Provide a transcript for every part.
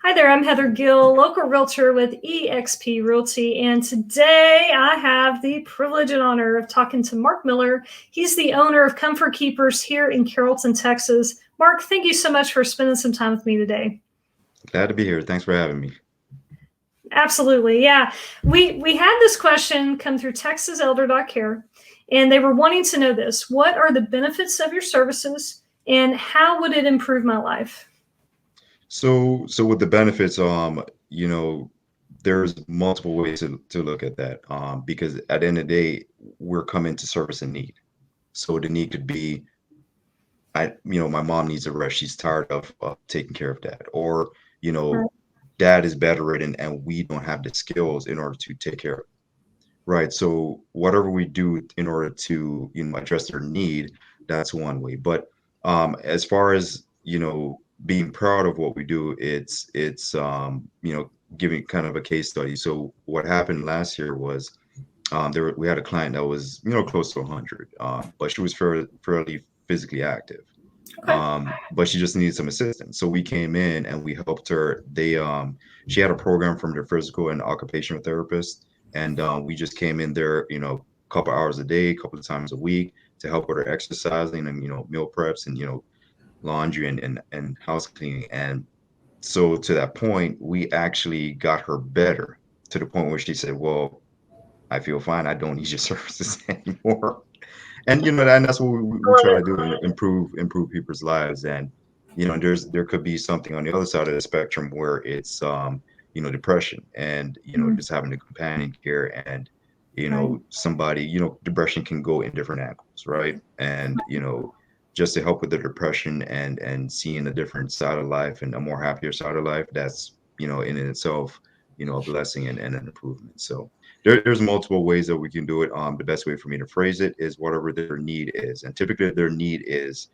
Hi there, I'm Heather Gill, local realtor with eXp Realty, and today I have the privilege and honor of talking to Mark Miller. He's the owner of Comfort Keepers here in Carrollton, Texas. Mark, thank you so much for spending some time with me today. Glad to be here. Thanks for having me. Absolutely, yeah. We had this question come through TexasElder.care, and they were wanting to know this. What are the benefits of your services, and how would it improve my life? So with the benefits, there's multiple ways to look at that. Because at the end of the day, we're coming to service a need. So the need could be, my mom needs a rest. She's tired of taking care of dad, or you Right. know, dad is bedridden and we don't have the skills in order to take care of it. Right. So whatever we do in order to, address their need, that's one way. But as far as, being proud of what we do, it's giving kind of a case study. So what happened last year was we had a client that was, close to 100, but she was fairly physically active. Okay. But she just needed some assistance. So we came in and we helped her. She had a program from their physical and occupational therapist, and we just came in there, a couple hours a day, a couple of times a week to help with her exercising and meal preps and laundry and house cleaning. And so to that point, we actually got her better to the point where she said, "Well, I feel fine. I don't need your services anymore." And and that's what we I love try it. to do, improve people's lives. And there could be something on the other side of the spectrum where it's depression, and Mm, just having the companion care, and right. somebody, depression can go in different angles, right? And just to help with the depression and seeing a different side of life and a more happier side of life, that's in itself a blessing and an improvement. So there's multiple ways that we can do it. The best way for me to phrase it is whatever their need is, and typically their need is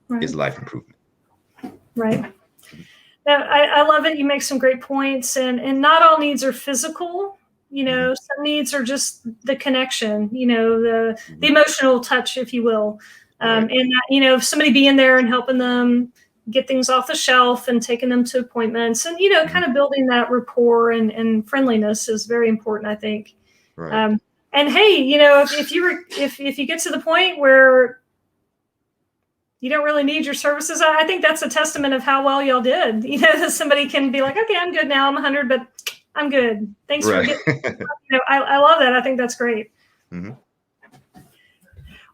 Right. life improvement. Right. Yeah, I love it. You make some great points, and not all needs are physical. Hmm. Some needs are just the connection. The Hmm. emotional touch, if you will, Right. and that, somebody being there and helping them get things off the shelf and taking them to appointments, and Hmm. kind of building that rapport and friendliness is very important, I think. Right. Um, and hey, if you get to the point where you don't really need your services. I think that's a testament of how well y'all did. That somebody can be like, okay, I'm good now. I'm 100, but I'm good. Thanks for Right. getting. I love that. I think that's great. Hmm.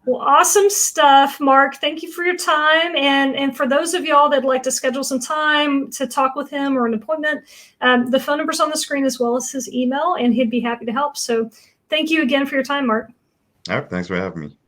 Well, awesome stuff, Mark. Thank you for your time. And for those of y'all that'd like to schedule some time to talk with him or an appointment, the phone number's on the screen as well as his email, and he'd be happy to help. So thank you again for your time, Mark. All right. Thanks for having me.